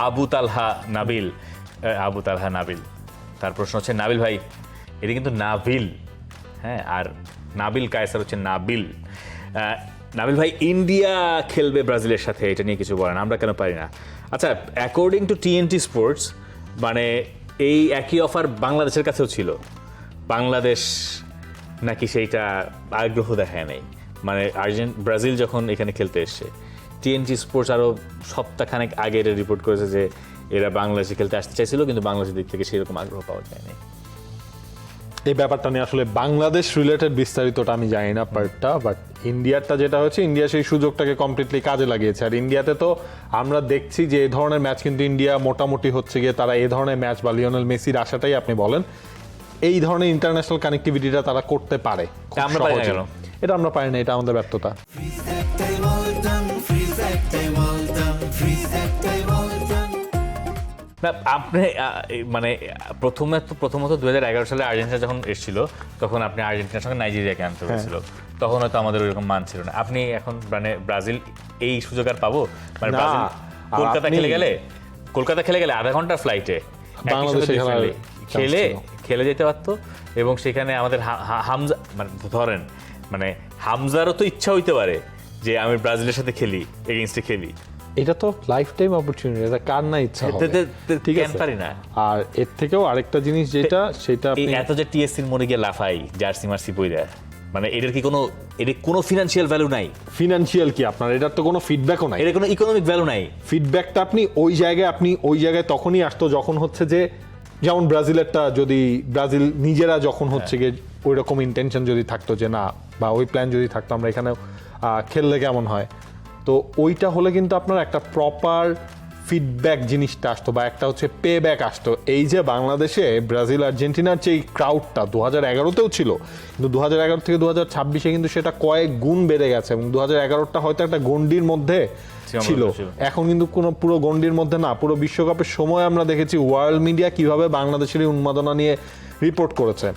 আবু তালহা নাবিল। তার প্রশ্ন হচ্ছে নাবিল ভাই, এটা কিন্তু নাবিল, হ্যাঁ, আর নাবিল কায়সার হচ্ছে নাবিল। নাবিল ভাই, ইন্ডিয়া খেলবে ব্রাজিলের সাথে, এটা নিয়ে কিছু বলেন, আমরা কেন পারি না? আচ্ছা, অ্যাকর্ডিং টু TNT স্পোর্টস, মানে এই একই অফার বাংলাদেশের কাছেও ছিল, বাংলাদেশ নাকি সেইটা আগ্রহ দেখায় নাই। মানে ব্রাজিল যখন এখানে খেলতে এসছে, TNT স্পোর্টস আরও সপ্তাহখানেক আগে এটা রিপোর্ট করেছে যে এরা বাংলাদেশে খেলতে আসতে চাইছিল, কিন্তু বাংলাদেশের দিক থেকে সেরকম আগ্রহ পাওয়া যায়নি। এই ব্যাপারটা নিয়ে আসলে বাংলাদেশ রিলেটেড বিস্তারিতটা আমি জানি না পার্টটা, বাট ইন্ডিয়ারটা যেটা হচ্ছে, ইন্ডিয়া সেই সুযোগটাকে কমপ্লিটলি কাজে লাগিয়েছে। আর ইন্ডিয়াতে তো আমরা দেখছি যে এই ধরনের ম্যাচ কিন্তু ইন্ডিয়া মোটামুটি হচ্ছে গিয়ে, তারা এই ধরনের ম্যাচ বা লিওনেল মেসির আশাটাই আপনি বলেন, এই ধরনের ইন্টারন্যাশনাল কানেক্টিভিটিটা তারা করতে পারে। আমরা পারি না কেন? এটা আমরা পারি না, এটা আমাদের ব্যর্থতা। না, আপনি মানে প্রথমত 2011 সালে আর্জেন্টিনা যখন এসেছিল, তখন আপনি আর্জেন্টিনার সঙ্গে নাইজেরিয়াকে আনতে হয়েছিল, তখন হয়তো আমাদের ওইরকম মান ছিল না। আপনি এখন মানে ব্রাজিল এই সুযোগ আর পাবো? মানে ব্রাজিল কলকাতা খেলে গেলে আধা ঘন্টার ফ্লাইটে বাংলাদেশে খেলে যেতে পারতো, এবং সেখানে আমাদের হামজা, মানে ধরেন, মানে হামজারও তো ইচ্ছা হইতে পারে যে আমি ব্রাজিলের সাথে খেলি, এগেইনস্টে খেলি। এটা তো লাইফ টাইম অপরচুনিটি, এটা কার না ইচ্ছা হবে, ঠিক আছে, পারি না। আর এর থেকেও আরেকটা জিনিস যেটা, সেটা এত যে TSCর মনে গিয়ে লাফাই জার্সি মার্সি পইরা, মানে এটার কি কোনো ফিনান্সিয়াল ভ্যালু নাই? ফিনান্সিয়াল কি আপনার, এটার তো কোনো ফিডব্যাকও নাই, এর কোনো ইকোনমিক ভ্যালু নাই। ফিডব্যাকটা আপনি ওই জায়গায় তখনই আসতো যখন হচ্ছে যে, যেমন ব্রাজিলেরটা, যদি ব্রাজিল নিজেরা যখন হচ্ছে গিয়ে ওই রকম ইন্টেনশন যদি থাকতো যে না, বা ওই প্ল্যান যদি থাকতো আমরা এখানে খেললে কেমন হয়, তো ওইটা হলে কিন্তু আপনার একটা প্রপার ফিডব্যাক জিনিসটা আসতো, বা একটা হচ্ছে পে ব্যাক আসতো। এই যে বাংলাদেশে ব্রাজিল আর্জেন্টিনার যে ক্রাউডটা 2011তেও ছিল, কিন্তু 2011 থেকে 2026 কিন্তু সেটা কয়েক গুণ বেড়ে গেছে, এবং 2011টা হয়তো একটা গণ্ডির মধ্যে ছিল, এখন কিন্তু কোনো পুরো গণ্ডির মধ্যে না। পুরো বিশ্বকাপের সময় আমরা দেখেছি ওয়ার্ল্ড মিডিয়া কিভাবে বাংলাদেশের উন্মাদনা নিয়ে রিপোর্ট করেছে।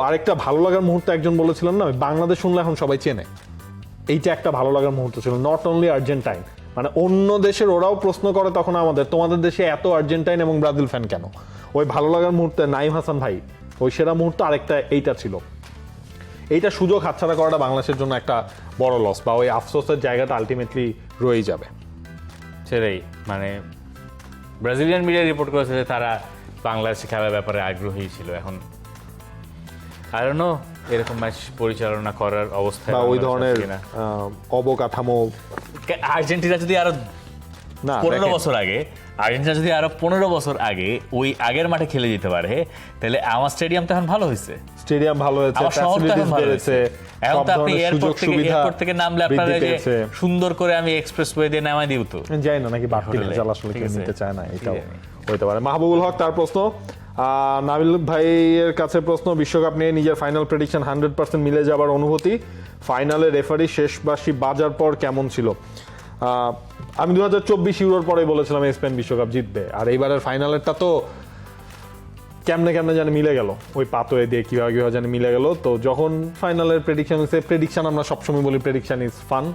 আরেকটা ভালো লাগার মুহূর্ত একজন বলেছিলেন না, বাংলাদেশ শুনলে এখন সবাই চেনে, এইটা একটা ভালো লাগার মুহূর্ত ছিল। নট অনলি আর্জেন্টাইন, মানে অন্য দেশের ওরাও প্রশ্ন করে তখন তোমাদের দেশে এত আর্জেন্টাইন এবং ব্রাজিল ফ্যান কেন? ওই ভালো লাগার মুহূর্তে নাইম হাসান ভাই, ওই সেরা মুহূর্ত আরেকটা এইটা ছিল। এইটা সুযোগ হাতছাড়া করাটা বাংলাদেশের জন্য একটা বড় লস, বা ওই আফসোসের জায়গাটা আলটিমেটলি রয়েই যাবে। সেটাই, মানে ব্রাজিলিয়ান মিডিয়া রিপোর্ট করেছে যে তারা বাংলাদেশে খেলার ব্যাপারে আগ্রহী ছিল। এখন আই ডোন্ট নো এরকম ম্যাচ পরিচালনা করার অবস্থা, বা ওই ধরনের অবকাঠামো। আর্জেন্টিনা যদি আরো 15 বছর আগে ওই আগের মাঠে খেলে যেতে পারে, তাহলে আমার স্টেডিয়াম তো এখন ভালো হয়েছে, স্টেডিয়াম ভালো হয়েছে, ফ্যাসিলিটিস বেড়েছে, এখন তো আপনি এয়ারপোর্ট থেকে নামলে আপনারা যে সুন্দর করে আমি এক্সপ্রেসওয়ে দিয়ে নামাই দিব, তো যাই না নাকি বাড়তি ভেজাল আসলে কেউ নিতে চায় না, এটাও হইতে পারে। মাহবুবুল হক, তার প্রশ্ন, নাবিল ভাইয়ের কাছে প্রশ্ন, বিশ্বকাপ নিয়ে নিজের ফাইনাল প্রেডিকশন 100% মিলে যাবার অনুভূতি, ফাইনালে রেফারি শেষ বাঁশি বাজার পর কেমন ছিল? আমি 2024 ইউরোর পরে বলেছিলাম স্পেন বিশ্বকাপ জিতবে, আর এইবারের ফাইনালেরটা তো কেমনে জানি মিলে গেল, ওই পাতোয়ে দিয়ে কিভাবে জানি মিলে গেল। তো যখন ফাইনালের প্রেডিকশন আমরা সবসময় বলি প্রেডিকশন ইজ ফান,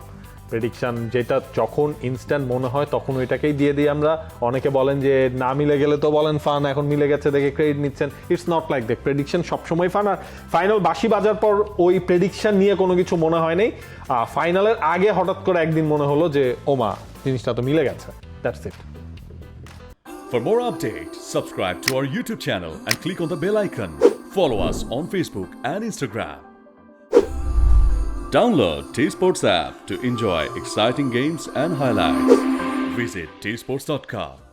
প্রেডিকশন যেটা যখন ইনস্ট্যান্ট মনে হয় তখন ওইটাকেই দিয়ে দিই আমরা। অনেকে বলেন যে না মিলে গেলে তো বলেন ফান, এখন মিলে গেছে দেখে ক্রেডিট নিচ্ছেন, it's not like that. Prediction সবসময় ফান, আর ফাইনাল বাঁশি বাজার পর ওই প্রেডিকশন নিয়ে কোনো কিছু মনে হয় নাই। ফাইনালের আগে হঠাৎ করে একদিন মনে হলো যে ওমা, জিনিসটা তো মিলে গেছে, that's it. For more updates, subscribe to our YouTube channel and click on the bell icon. Follow us on Facebook and Instagram. Download T-Sports app to enjoy exciting games and highlights. Visit tsports.com.